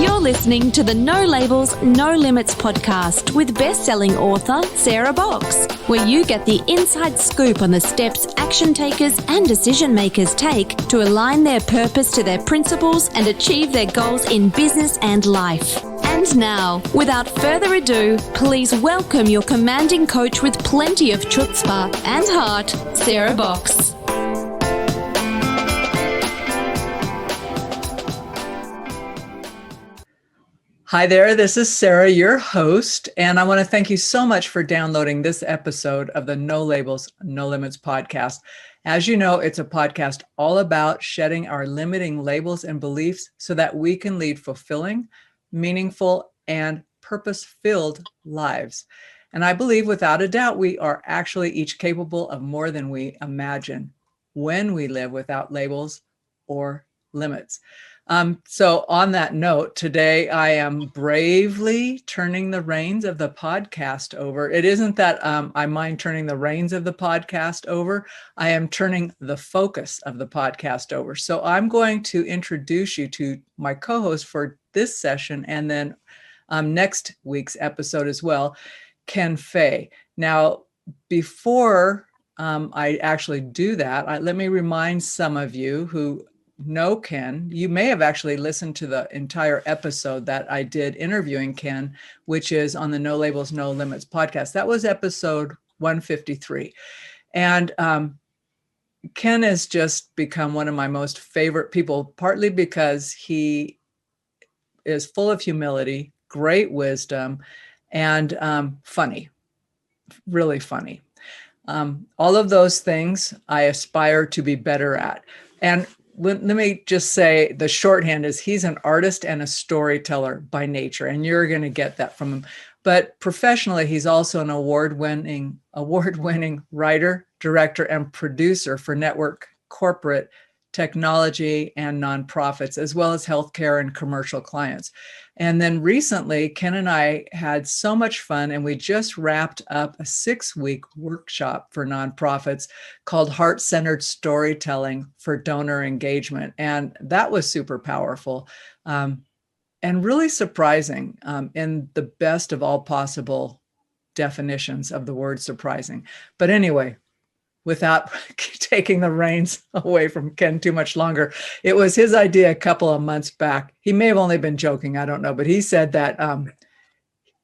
You're listening to the No Labels, No Limits podcast with best-selling author Sarah Box, where you get the inside scoop on the steps action takers and decision makers take to align their purpose to their principles and achieve their goals in business and life. And now, without further ado, please welcome your commanding coach with plenty of chutzpah and heart, Sarah Box. Hi there, this is Sarah, your host, and I want to thank you so much for downloading this episode of the No Labels, No Limits podcast. As you know, it's a podcast all about shedding our limiting labels and beliefs so that we can lead fulfilling, meaningful, and purpose-filled lives. And I believe without a doubt, we are actually each capable of more than we imagine when we live without labels or limits. So on that note, today I am bravely turning the reins of the podcast over. It isn't that I mind turning the reins of the podcast over. I am turning the focus of the podcast over. So I'm going to introduce you to my co-host for this session and then next week's episode as well, Ken Fay. Now, before I actually do that, let me remind some of you who know Ken, you may have actually listened to the entire episode that I did interviewing Ken, which is on the No Labels, No Limits podcast. That was episode 153. And Ken has just become one of my most favorite people, partly because he is full of humility, great wisdom, and funny, really funny. All of those things I aspire to be better at. And let me just say the shorthand is he's an artist and a storyteller by nature, and you're going to get that from him. But professionally, he's also an award-winning writer, director, and producer for network, corporate, technology, and nonprofits, as well as healthcare and commercial clients. And then recently, Ken and I had so much fun, and we just wrapped up a 6-week workshop for nonprofits called Heart-Centered Storytelling for Donor Engagement. And that was super powerful and really surprising in the best of all possible definitions of the word surprising. But anyway, without taking the reins away from Ken too much longer. It was his idea a couple of months back. He may have only been joking, I don't know, but he said that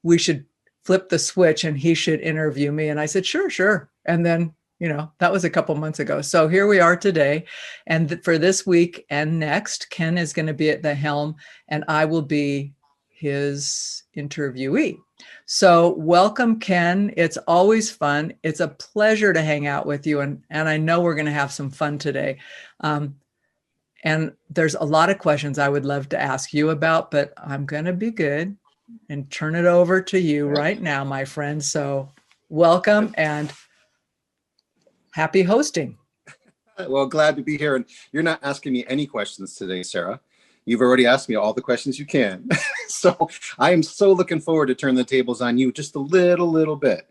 we should flip the switch and he should interview me. And I said, sure. And then, that was a couple months ago. So here we are today. And for this week and next, Ken is going to be at the helm and I will be his interviewee. So welcome, Ken. It's always fun. It's a pleasure to hang out with you. And I know we're going to have some fun today. And there's a lot of questions I would love to ask you about, but I'm going to be good and turn it over to you right now, my friend. So welcome and happy hosting. Well, glad to be here. And you're not asking me any questions today, Sarah. You've already asked me all the questions you can. So I am so looking forward to turn the tables on you just a little bit.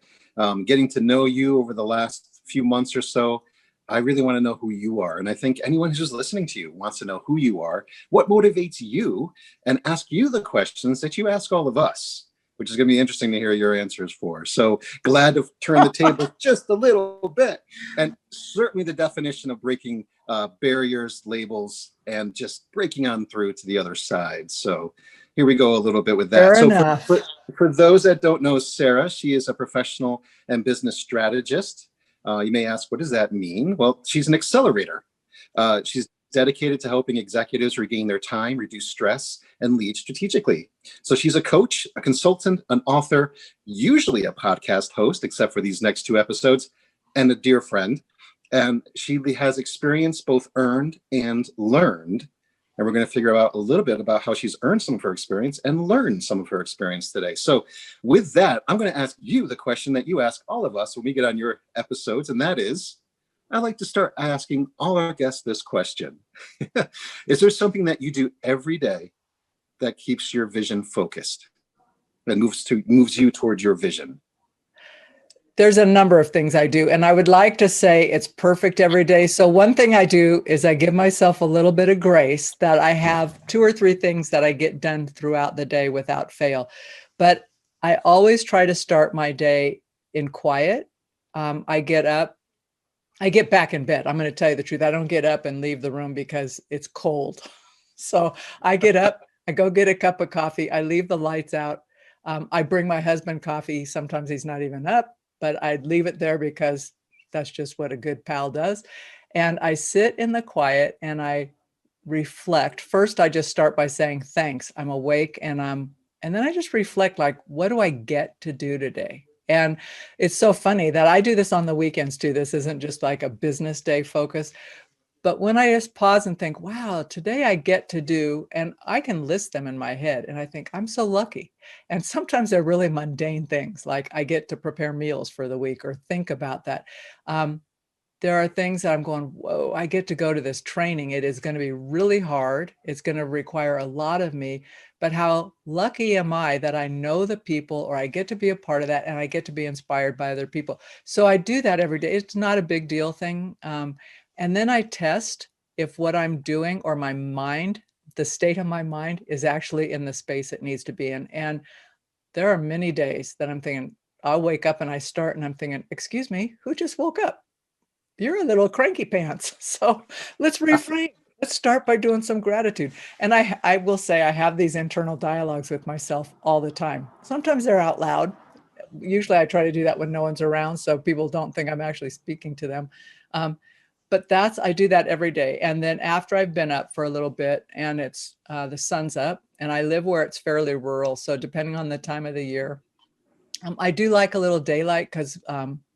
Getting to know you over the last few months or so, I really want to know who you are. And I think anyone who's listening to you wants to know who you are, what motivates you, and ask you the questions that you ask all of us, which is going to be interesting to hear your answers for. So glad to turn the table just a little bit. And certainly the definition of breaking barriers, labels, and just breaking on through to the other side. So here we go a little bit with that. Fair enough. For those that don't know Sarah, she is a professional and business strategist. You may ask, what does that mean? Well, she's an accelerator. She's dedicated to helping executives regain their time, reduce stress, and lead strategically. So she's a coach, a consultant, an author, usually a podcast host, except for these next 2 episodes, and a dear friend. And she has experience both earned and learned. And we're going to figure out a little bit about how she's earned some of her experience and learned some of her experience today. So with that, I'm going to ask you the question that you ask all of us when we get on your episodes. And that is, I like to start asking all our guests this question. Is there something that you do every day that keeps your vision focused, that moves you towards your vision? There's a number of things I do, and I would like to say it's perfect every day. So one thing I do is I give myself a little bit of grace that I have 2 or 3 things that I get done throughout the day without fail. But I always try to start my day in quiet. I get up, I get back in bed. I'm going to tell you the truth. I don't get up and leave the room because it's cold. So I get up, I go get a cup of coffee, I leave the lights out. I bring my husband coffee. Sometimes he's not even up, but I leave it there because that's just what a good pal does. And I sit in the quiet and I reflect. First, I just start by saying, thanks, I'm awake, and then I just reflect, like, what do I get to do today? And it's so funny that I do this on the weekends too. This isn't just like a business day focus. But when I just pause and think, wow, today I get to do, and I can list them in my head, and I think I'm so lucky. And sometimes they're really mundane things, like I get to prepare meals for the week or think about that. There are things that I'm going, whoa, I get to go to this training. It is going to be really hard. It's going to require a lot of me, but how lucky am I that I know the people, or I get to be a part of that, and I get to be inspired by other people. So I do that every day. It's not a big deal thing. And then I test if what I'm doing, or my mind, the state of my mind, is actually in the space it needs to be in. And there are many days that I'm thinking, I'll wake up and I start and I'm thinking, excuse me, who just woke up? You're a little cranky pants. So let's reframe. Let's start by doing some gratitude. And I will say I have these internal dialogues with myself all the time. Sometimes they're out loud. Usually I try to do that when no one's around, so people don't think I'm actually speaking to them. But I do that every day. And then after I've been up for a little bit and it's the sun's up, and I live where it's fairly rural. So depending on the time of the year, I do like a little daylight because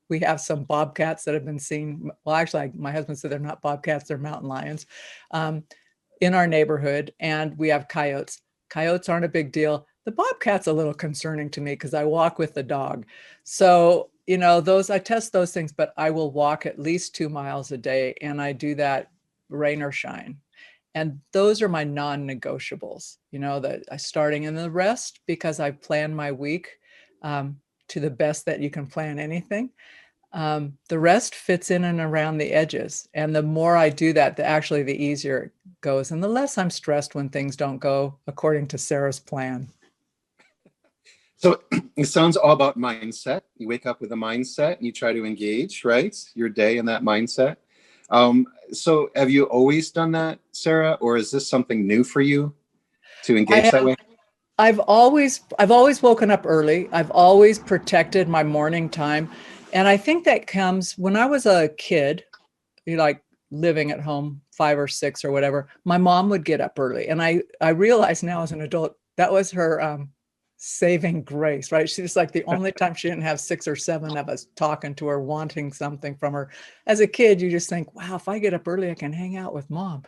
we have some bobcats that have been seen. Well, actually, my husband said they're not bobcats, they're mountain lions in our neighborhood. And we have coyotes. Coyotes aren't a big deal. The bobcat's a little concerning to me because I walk with the dog. So, I test those things, but I will walk at least 2 miles a day. And I do that rain or shine. And those are my non-negotiables, that I starting, and the rest, because I plan my week to the best that you can plan anything. The rest fits in and around the edges. And the more I do that, the easier it goes. And the less I'm stressed when things don't go according to Sarah's plan. So it sounds all about mindset. You wake up with a mindset and you try to engage, right? Your day in that mindset. So have you always done that, Sarah? Or is this something new for you to engage that way? I've always woken up early. I've always protected my morning time. And I think that comes when I was a kid, like living at home, 5 or 6 or whatever, my mom would get up early. And I realize now as an adult, that was her saving grace, right? She's like the only time she didn't have 6 or 7 of us talking to her, wanting something from her. As a kid, you just think, wow, if I get up early, I can hang out with mom.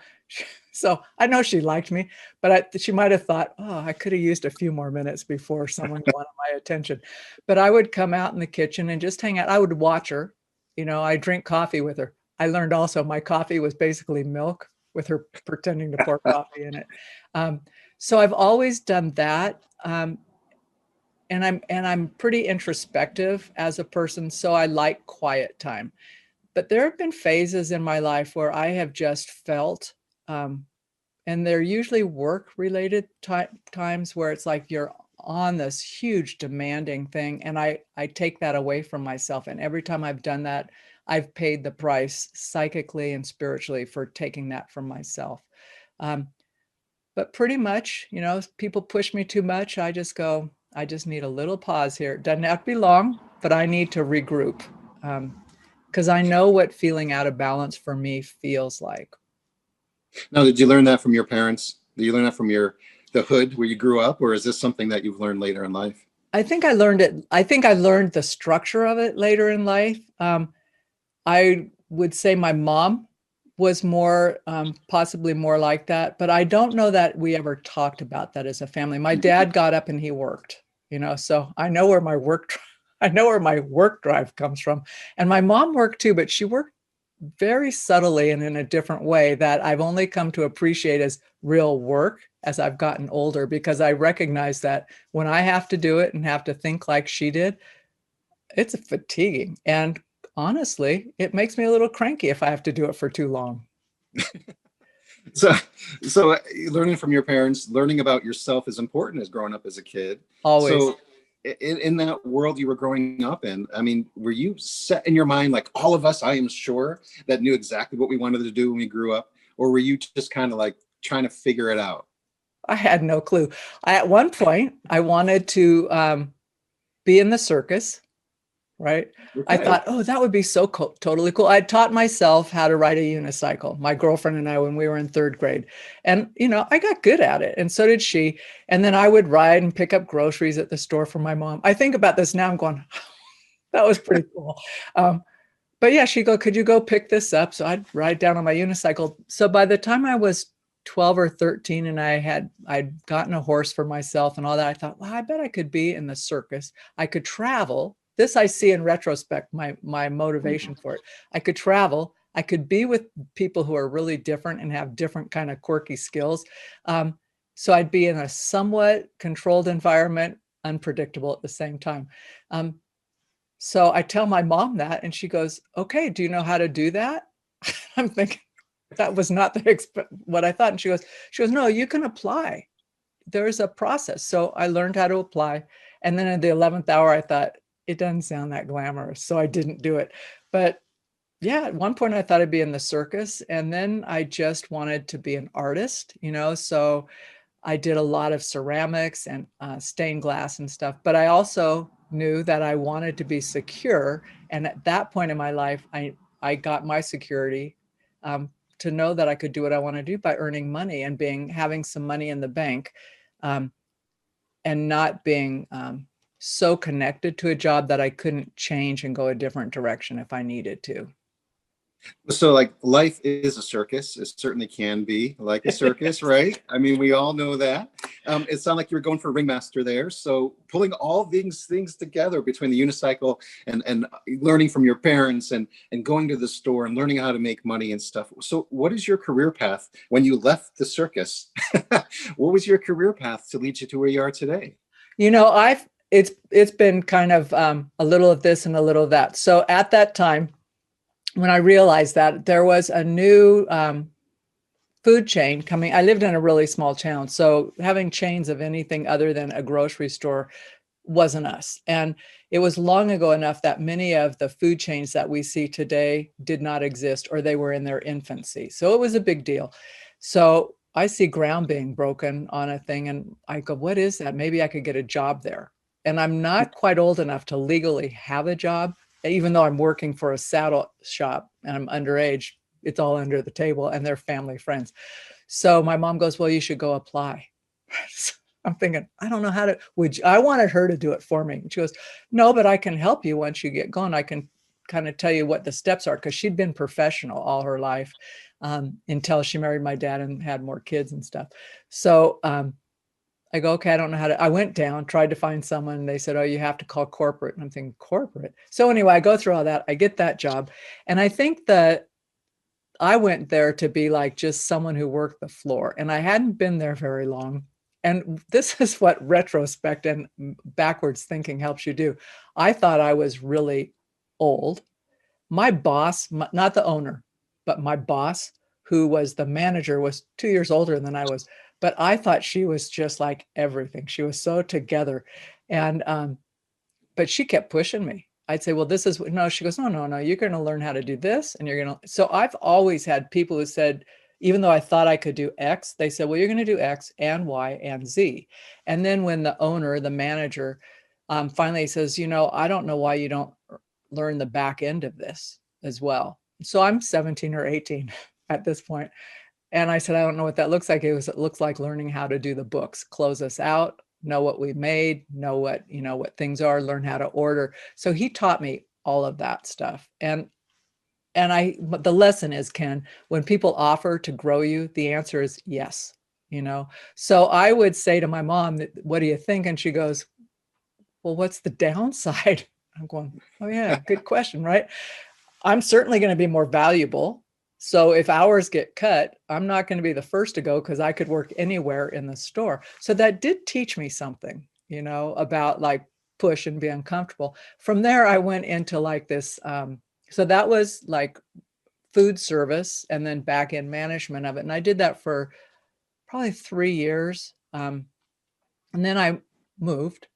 So I know she liked me, but she might have thought, oh, I could have used a few more minutes before someone wanted my attention. But I would come out in the kitchen and just hang out. I would watch her. I drink coffee with her. I learned also my coffee was basically milk with her pretending to pour coffee in it. So I've always done that. And I'm pretty introspective as a person, so I like quiet time. But there have been phases in my life where I have just felt, and they're usually work-related times where it's like you're on this huge demanding thing, and I take that away from myself. And every time I've done that, I've paid the price psychically and spiritually for taking that from myself. But pretty much, people push me too much. I just go, I just need a little pause here. It doesn't have to be long, but I need to regroup because I know what feeling out of balance for me feels like. Now, did you learn that from your parents? Did you learn that from the hood where you grew up, or is this something that you've learned later in life? I think I learned it. I think I learned the structure of it later in life. I would say my mom was more, possibly more like that, but I don't know that we ever talked about that as a family. My dad got up and he worked, so I know where my work drive comes from. And my mom worked too, but she worked very subtly and in a different way that I've only come to appreciate as real work as I've gotten older, because I recognize that when I have to do it and have to think like she did, It's fatiguing. And honestly, it makes me a little cranky if I have to do it for too long. So, so learning from your parents, learning about yourself is important as growing up as a kid. Always. So in that world you were growing up in, I mean, were you set in your mind, like all of us, I am sure, that knew exactly what we wanted to do when we grew up? Or were you just kind of like trying to figure it out? I had no clue. At one point, I wanted to be in the circus. Right. I Okay. thought, oh, that would be so cool, totally cool. I taught myself how to ride a unicycle, my girlfriend and I, when we were in third grade. And, I got good at it. And so did she. And then I would ride and pick up groceries at the store for my mom. I think about this now, I'm going, that was pretty cool. But yeah, she'd go, could you go pick this up? So I'd ride down on my unicycle. So by the time I was 12 or 13 and I'd gotten a horse for myself and all that, I thought, well, I bet I could be in the circus. I could travel. This I see in retrospect, my motivation for it. I could travel. I could be with people who are really different and have different kind of quirky skills. So I'd be in a somewhat controlled environment, unpredictable at the same time. So I tell my mom that, and she goes, okay, do you know how to do that? I'm thinking that was not what I thought. And she goes, no, you can apply. There's a process. So I learned how to apply. And then in the 11th hour, I thought, it doesn't sound that glamorous. So I didn't do it. But yeah, at one point I thought I'd be in the circus. And then I just wanted to be an artist, so I did a lot of ceramics and stained glass and stuff. But I also knew that I wanted to be secure. And at that point in my life, I got my security to know that I could do what I want to do by earning money and having some money in the bank, and not being so connected to a job that I couldn't change and go a different direction if I needed to. So like life is a circus. It certainly can be like a circus, right? I mean, we all know that. It sounded like you were going for ringmaster there. So pulling all these things together between the unicycle and learning from your parents and going to the store and learning how to make money and stuff. So what is your career path when you left the circus? What was your career path to lead you to where you are today? It's been kind of a little of this and a little of that. So at that time, when I realized that there was a new food chain coming, I lived in a really small town. So having chains of anything other than a grocery store wasn't us. And it was long ago enough that many of the food chains that we see today did not exist, or they were in their infancy. So it was a big deal. So I see ground being broken on a thing and I go, what is that? Maybe I could get a job there. And I'm not quite old enough to legally have a job. Even though I'm working for a saddle shop and I'm underage, it's all under the table and they're family friends. So my mom goes, well, you should go apply. I'm thinking, I don't know how to, I wanted her to do it for me. And she goes, no, but I can help you once you get going. I can kind of tell you what the steps are, because she'd been professional all her life until she married my dad and had more kids and stuff. So I go, okay, I don't know how to, I went down, tried to find someone. And they said, oh, you have to call corporate. And I'm thinking, corporate? So anyway, I go through all that. I get that job. And I think that I went there to be like just someone who worked the floor. And I hadn't been there very long. And this is what retrospect and backwards thinking helps you do. I thought I was really old. My boss, not the owner, but my boss, who was the manager, was 2 years older than I was. But I thought she was just like everything. She was so together. And, but she kept pushing me. I'd say, well, this is, no, she goes, no, you're going to learn how to do this. And you're going to, so I've always had people who said, even though I thought I could do X, they said, well, you're going to do X and Y and Z. And then when the owner, the manager, finally says, I don't know why you don't learn the back end of this as well. So I'm 17 or 18 at this point. And I said, I don't know what that looks like. It looks like learning how to do the books, close us out, know what we made, know what, what things are, learn how to order. So he taught me all of that stuff. And the lesson is, Ken, when people offer to grow you, the answer is yes, So I would say to my mom, what do you think? And she goes, well, what's the downside? I'm going, oh yeah, good question, right? I'm certainly going to be more valuable. So if hours get cut, I'm not going to be the first to go because I could work anywhere in the store. So that did teach me something, about like push and be uncomfortable. From there, I went into like this. So that was like food service and then back end management of it. And I did that for probably 3 years. And then I moved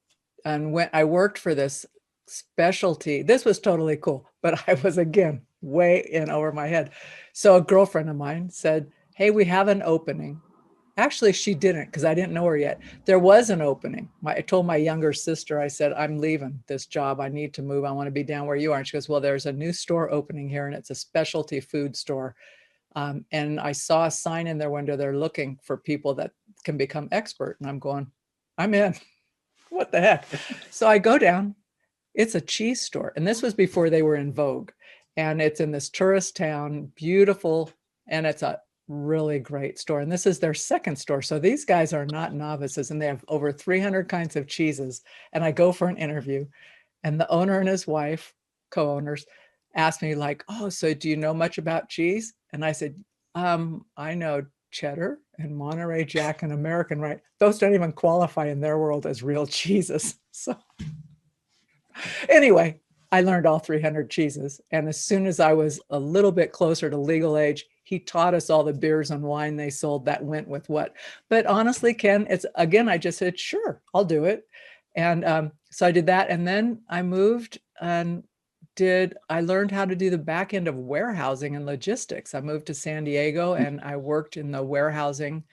and I worked for this specialty. This was totally cool, but I was again way in over my head. So a girlfriend of mine said, "Hey, we have an opening." Actually, she didn't, because I didn't know her yet. There was an opening. I told my younger sister, I said, "I'm leaving this job. I need to move. I want to be down where you are." And she goes, "Well, there's a new store opening here, and it's a specialty food store." And I saw a sign in their window. They're looking for people that can become expert. And I'm going, I'm in. What the heck? So I go down. It's a cheese store. And this was before they were in vogue. And it's in this tourist town, beautiful. And it's a really great store. And this is their second store. So these guys are not novices, and they have over 300 kinds of cheeses. And I go for an interview, and the owner and his wife, co-owners, asked me like, "Oh, so do you know much about cheese?" And I said, I know cheddar and Monterey Jack and American Rye. Those don't even qualify in their world as real cheeses." So anyway, I learned all 300 cheeses. And as soon as I was a little bit closer to legal age, he taught us all the beers and wine they sold that went with what. But honestly, Ken, I just said, sure, I'll do it. And so I did that. And then I moved and I learned how to do the back end of warehousing and logistics. I moved to San Diego and I worked in the warehousing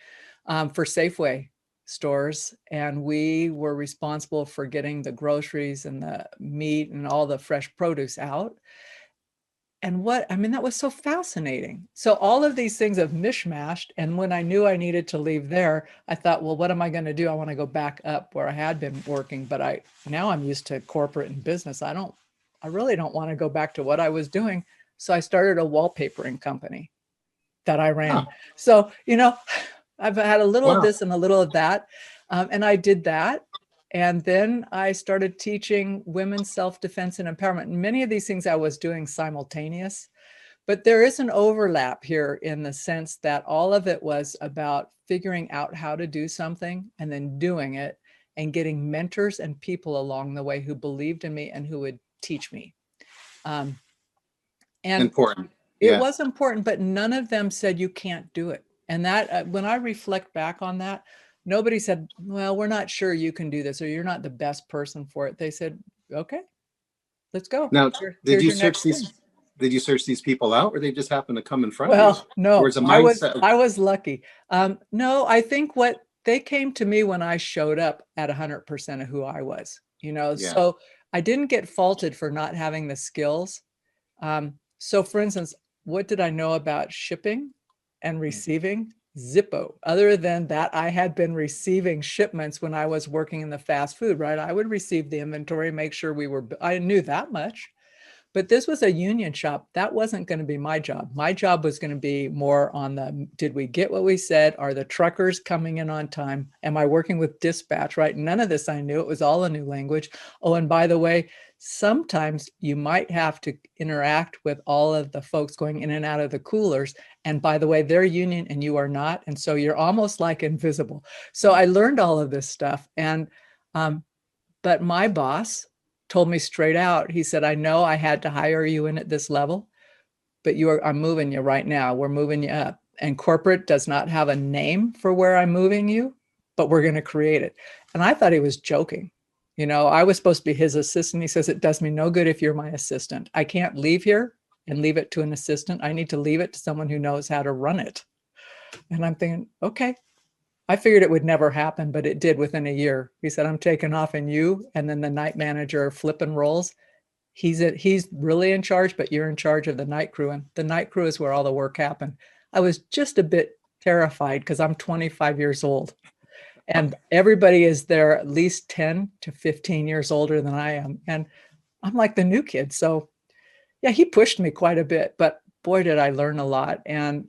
for Safeway stores. And we were responsible for getting the groceries and the meat and all the fresh produce out. And that was so fascinating. So all of these things have mishmashed. And when I knew I needed to leave there, I thought, well, what am I going to do? I want to go back up where I had been working, but now I'm used to corporate and business. I really don't want to go back to what I was doing. So I started a wallpapering company that I ran. So, I've had a little of this and a little of that. And I did that. And then I started teaching women's self-defense and empowerment. And many of these things I was doing simultaneous, but there is an overlap here in the sense that all of it was about figuring out how to do something and then doing it and getting mentors and people along the way who believed in me and who would teach me. And important. It was important, but none of them said you can't do it. And that when I reflect back on that, nobody said, well, we're not sure you can do this, or you're not the best person for it. They said, okay, let's go. Now, did you search these people out, or they just happened to come in front of you? Well, no, or is a mindset I was lucky. No, I think they came to me when I showed up at 100% of who I was, so I didn't get faulted for not having the skills. So for instance, what did I know about shipping and receiving? Zippo. Other than that, I had been receiving shipments when I was working in the fast food, right? I would receive the inventory, make sure I knew that much. But this was a union shop. That wasn't going to be my job. My job was going to be more on did we get what we said? Are the truckers coming in on time? Am I working with dispatch, right? None of this I knew. It was all a new language. Oh, and by the way, sometimes you might have to interact with all of the folks going in and out of the coolers. And by the way, they're union and you are not. And so you're almost like invisible. So I learned all of this stuff. And, but my boss told me straight out, he said, I know I had to hire you in at this level, but I'm moving you right now. We're moving you up. And corporate does not have a name for where I'm moving you, but we're going to create it. And I thought he was joking. I was supposed to be his assistant. He says, it does me no good if you're my assistant. I can't leave here and leave it to an assistant. I need to leave it to someone who knows how to run it. And I'm thinking, okay. I figured it would never happen, but it did within a year. He said, I'm taking off and you, and then the night manager flipping roles. He's really in charge, but you're in charge of the night crew. And the night crew is where all the work happened. I was just a bit terrified because I'm 25 years old and everybody is there at least 10 to 15 years older than I am. And I'm like the new kid. So yeah, he pushed me quite a bit, but boy, did I learn a lot. And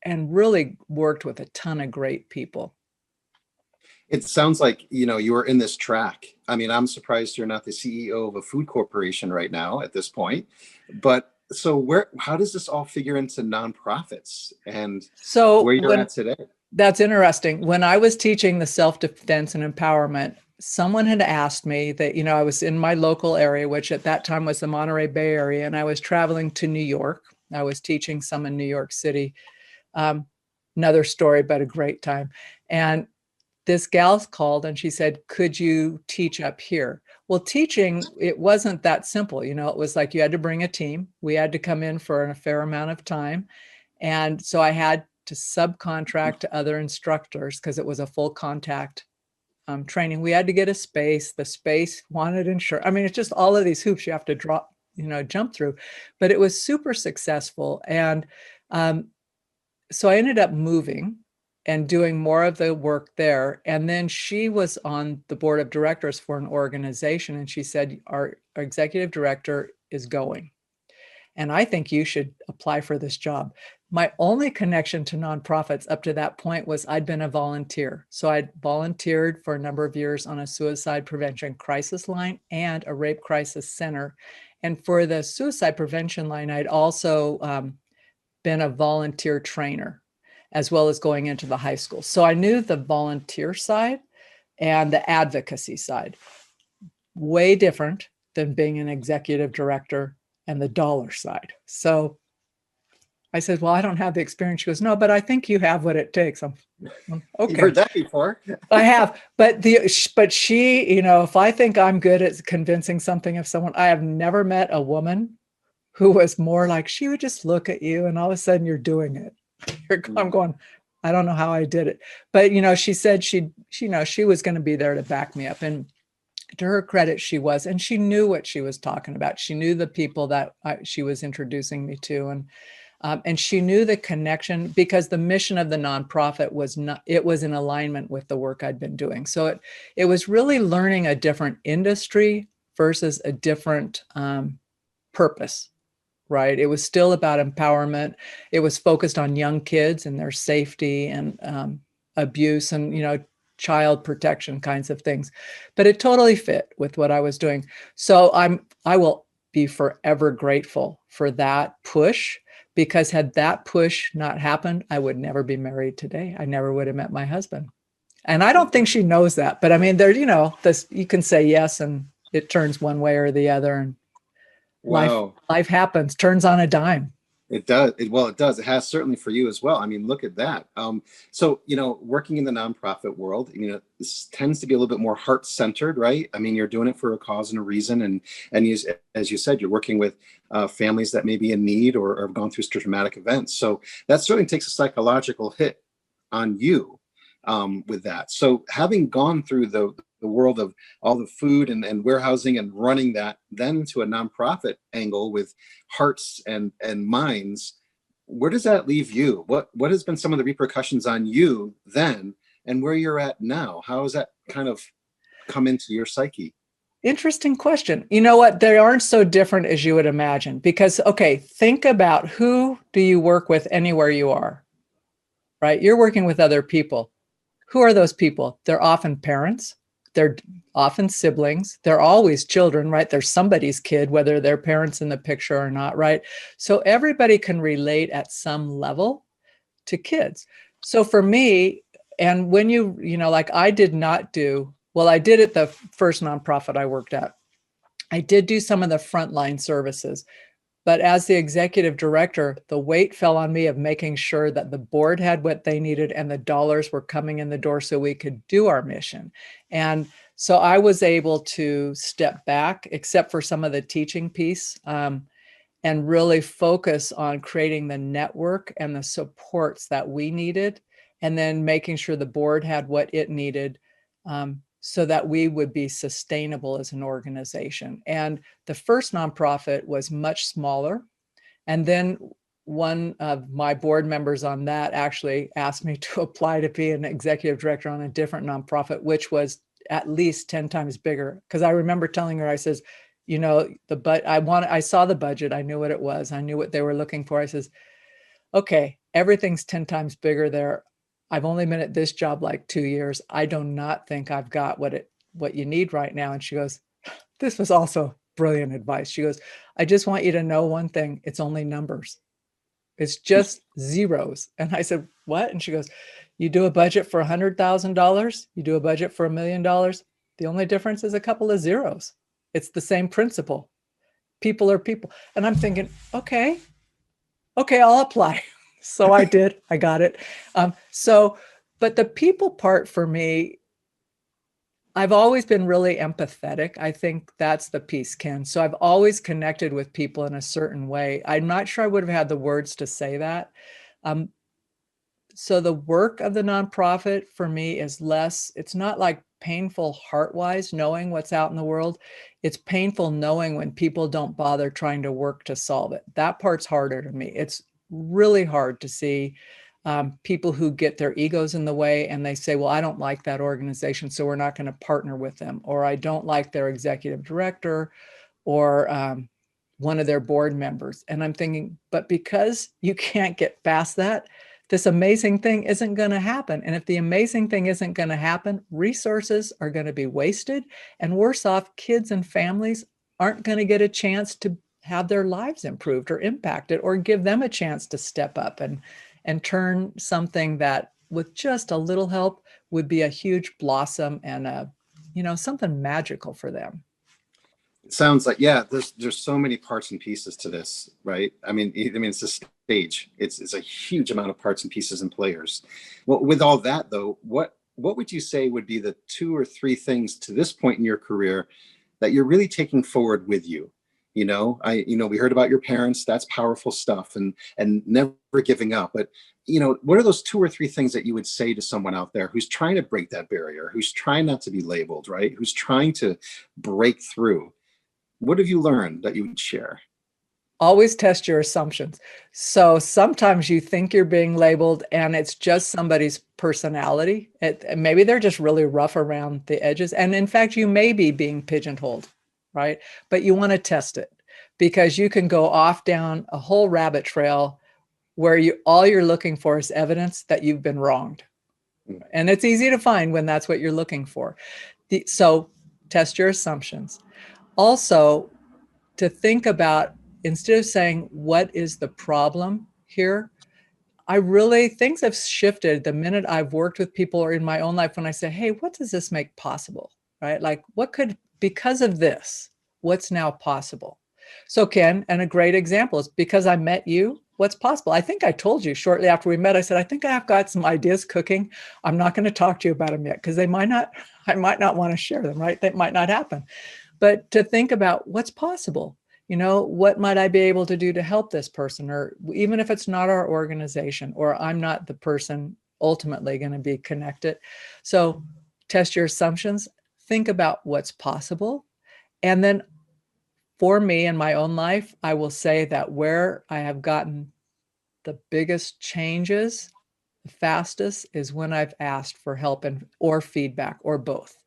really worked with a ton of great people. It sounds like, you were in this track. I mean, I'm surprised you're not the CEO of a food corporation right now at this point. But so how does this all figure into nonprofits and where you're at today? That's interesting. When I was teaching the self-defense and empowerment, someone had asked me that, I was in my local area, which at that time was the Monterey Bay Area, and I was traveling to New York. I was teaching some in New York City. Another story, but a great time. And this gal called and she said, could you teach up here? Well, teaching, it wasn't that simple. It was like you had to bring a team. We had to come in for a fair amount of time. And so I had to subcontract to other instructors because it was a full contact training. We had to get a space. The space wanted insurance. I mean, it's just all of these hoops you have to jump through. But it was super successful. And so I ended up moving and doing more of the work there. And then she was on the board of directors for an organization. And she said, our executive director is going. And I think you should apply for this job. My only connection to nonprofits up to that point was I'd been a volunteer. So I'd volunteered for a number of years on a suicide prevention crisis line and a rape crisis center. And for the suicide prevention line, I'd also been a volunteer trainer, as well as going into the high school. So I knew the volunteer side and the advocacy side. Way different than being an executive director and the dollar side. So I said, well, I don't have the experience. She goes, no, but I think you have what it takes. I'm okay. You've heard that before. I have, but she, if I think I'm good at convincing something of someone, I have never met a woman who was more like, she would just look at you and all of a sudden you're doing it. I'm going, I don't know how I did it. But, she said she was going to be there to back me up. And to her credit, she was, and she knew what she was talking about. She knew the people that she was introducing me to. And she knew the connection because the mission of the nonprofit was in alignment with the work I'd been doing. So it was really learning a different industry versus a different purpose. Right. It was still about empowerment. It was focused on young kids and their safety and abuse and, child protection kinds of things. But it totally fit with what I was doing. So I will be forever grateful for that push, because had that push not happened, I would never be married today. I never would have met my husband. And I don't think she knows that. But I mean, this, you can say yes and it turns one way or the other. And wow. Life happens, turns on a dime. It does. It does. It has certainly for you as well. I mean, look at that. So, working in the nonprofit world, this tends to be a little bit more heart-centered, right? I mean, you're doing it for a cause and a reason. And you, as you said, you're working with families that may be in need or have gone through traumatic events. So that certainly takes a psychological hit on you with that. So having gone through the world of all the food and warehousing and running that then to a nonprofit angle with hearts and minds, where does that leave you? What has been some of the repercussions on you then and where you're at now? How has that kind of come into your psyche? Interesting question. You know what? They aren't so different as you would imagine because, okay, think about who do you work with anywhere you are, right? You're working with other people. Who are those people? They're often parents. They're often siblings. They're always children, right? They're somebody's kid, whether their parents in the picture or not, right? So everybody can relate at some level to kids. So for me, and when like I did not do, well, I did at the first nonprofit I worked at. I did do some of the frontline services, but as the executive director, the weight fell on me of making sure that the board had what they needed and the dollars were coming in the door so we could do our mission. And so I was able to step back, except for some of the teaching piece, and really focus on creating the network and the supports that we needed, and then making sure the board had what it needed so that we would be sustainable as an organization. And the first nonprofit was much smaller. And then one of my board members on that actually asked me to apply to be an executive director on a different nonprofit, which was at least 10 times bigger. Because I remember telling her, I says, I saw the budget. I knew what it was. I knew what they were looking for. I says, okay, everything's 10 times bigger there. I've only been at this job like 2 years. I do not think I've got what you need right now. And she goes, this was also brilliant advice. She goes, I just want you to know one thing. It's only numbers. It's just zeros. And I said, what? And she goes, you do a budget for $100,000. You do a budget for $1 million. The only difference is a couple of zeros. It's the same principle. People are people. And I'm thinking, okay, I'll apply. So I did. I got it. But the people part for me, I've always been really empathetic. I think that's the piece, Ken. So I've always connected with people in a certain way. I'm not sure I would have had the words to say that. So the work of the nonprofit for me is less, it's not like painful heart-wise, knowing what's out in the world. It's painful knowing when people don't bother trying to work to solve it. That part's harder to me. It's really hard to see people who get their egos in the way and they say, well, I don't like that organization, so we're not going to partner with them. Or I don't like their executive director or one of their board members. And I'm thinking, but because you can't get past that, this amazing thing isn't going to happen. And if the amazing thing isn't going to happen, resources are going to be wasted, and worse off, kids and families aren't going to get a chance to have their lives improved or impacted, or give them a chance to step up and turn something that with just a little help would be a huge blossom and something magical for them. It sounds like, yeah, there's so many parts and pieces to this, right? I mean, it's a stage. It's a huge amount of parts and pieces and players. Well, with all that though, what would you say would be the 2 or 3 things to this point in your career that you're really taking forward with you? We heard about your parents. That's powerful stuff, and never giving up. But what are those 2 or 3 things that you would say to someone out there who's trying to break that barrier, who's trying not to be labeled, right? Who's trying to break through? What have you learned that you would share? Always test your assumptions. So sometimes you think you're being labeled and it's just somebody's personality. Maybe they're just really rough around the edges. And in fact, you may be being pigeonholed, right? But you want to test it, because you can go off down a whole rabbit trail where all you're looking for is evidence that you've been wronged. And it's easy to find when that's what you're looking for. So test your assumptions. Also, to think about, instead of saying, what is the problem here? Things have shifted the minute I've worked with people or in my own life when I say, hey, what does this make possible, right? Like because of this, what's now possible? So Ken, and a great example is, because I met you, what's possible? I think I told you shortly after we met, I said, I think I've got some ideas cooking. I'm not going to talk to you about them yet, because I might not want to share them, right? That might not happen. But to think about what's possible, what might I be able to do to help this person? Or even if it's not our organization, or I'm not the person ultimately going to be connected. So test your assumptions, think about what's possible. And then for me in my own life, I will say that where I have gotten the biggest changes the fastest is when I've asked for help or feedback, or both.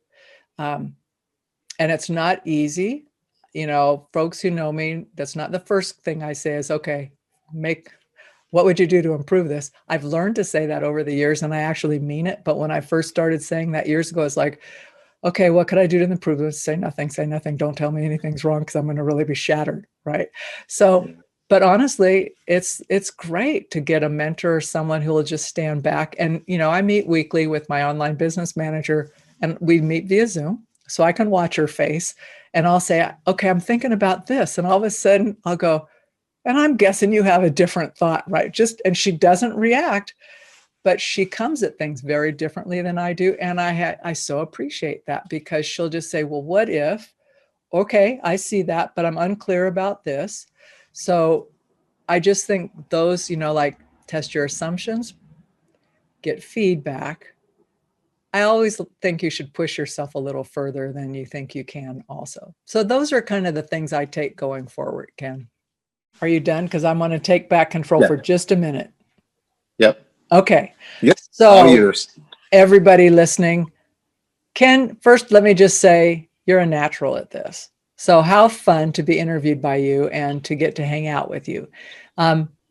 And it's not easy. Folks who know me, that's not the first thing I say is, okay, what would you do to improve this? I've learned to say that over the years, and I actually mean it. But when I first started saying that years ago, it's like, okay, what could I do to improve this? Say nothing, don't tell me anything's wrong, because I'm going to really be shattered, right? So, but honestly, it's great to get a mentor or someone who will just stand back. And, I meet weekly with my online business manager, and we meet via Zoom. So I can watch her face, and I'll say, okay, I'm thinking about this. And all of a sudden I'll go, and I'm guessing you have a different thought, right? And she doesn't react, but she comes at things very differently than I do. And I so appreciate that, because she'll just say, well, what if, okay, I see that, but I'm unclear about this. So I just think those, like test your assumptions, get feedback. I always think you should push yourself a little further than you think you can also. So those are kind of the things I take going forward, Ken. Are you done? Because I'm going to take back control for just a minute. Yep. Okay. Yep. So all yours. Everybody listening, Ken, first, let me just say you're a natural at this. So how fun to be interviewed by you and to get to hang out with you.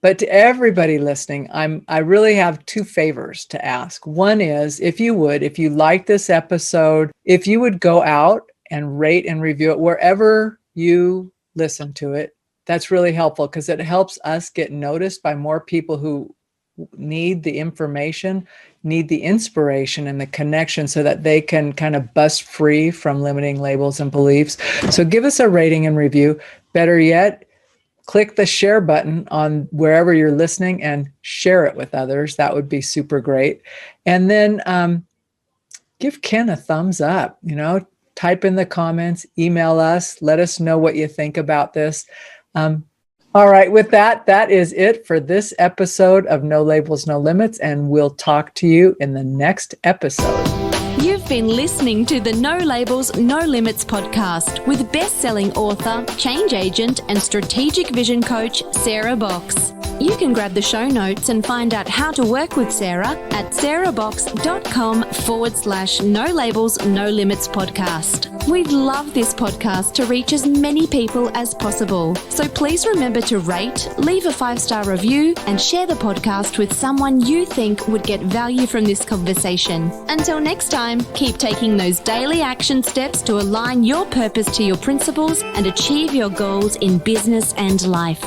But to everybody listening, I really have 2 favors to ask. One is, if you like this episode, if you would go out and rate and review it wherever you listen to it, that's really helpful, because it helps us get noticed by more people who need the information, need the inspiration and the connection so that they can kind of bust free from limiting labels and beliefs. So give us a rating and review. Better yet, click the share button on wherever you're listening and share it with others. That would be super great. And then give Ken a thumbs up, type in the comments, email us, let us know what you think about this. All right, with that is it for this episode of No Labels, No Limits, and we'll talk to you in the next episode. You've been listening to the No Labels, No Limits podcast with best-selling author, change agent, and strategic vision coach, Sarah Box. You can grab the show notes and find out how to work with Sarah at sarahbox.com/No Labels, No Limits podcast. We'd love this podcast to reach as many people as possible. So please remember to rate, leave a 5-star review, and share the podcast with someone you think would get value from this conversation. Until next time, keep taking those daily action steps to align your purpose to your principles and achieve your goals in business and life.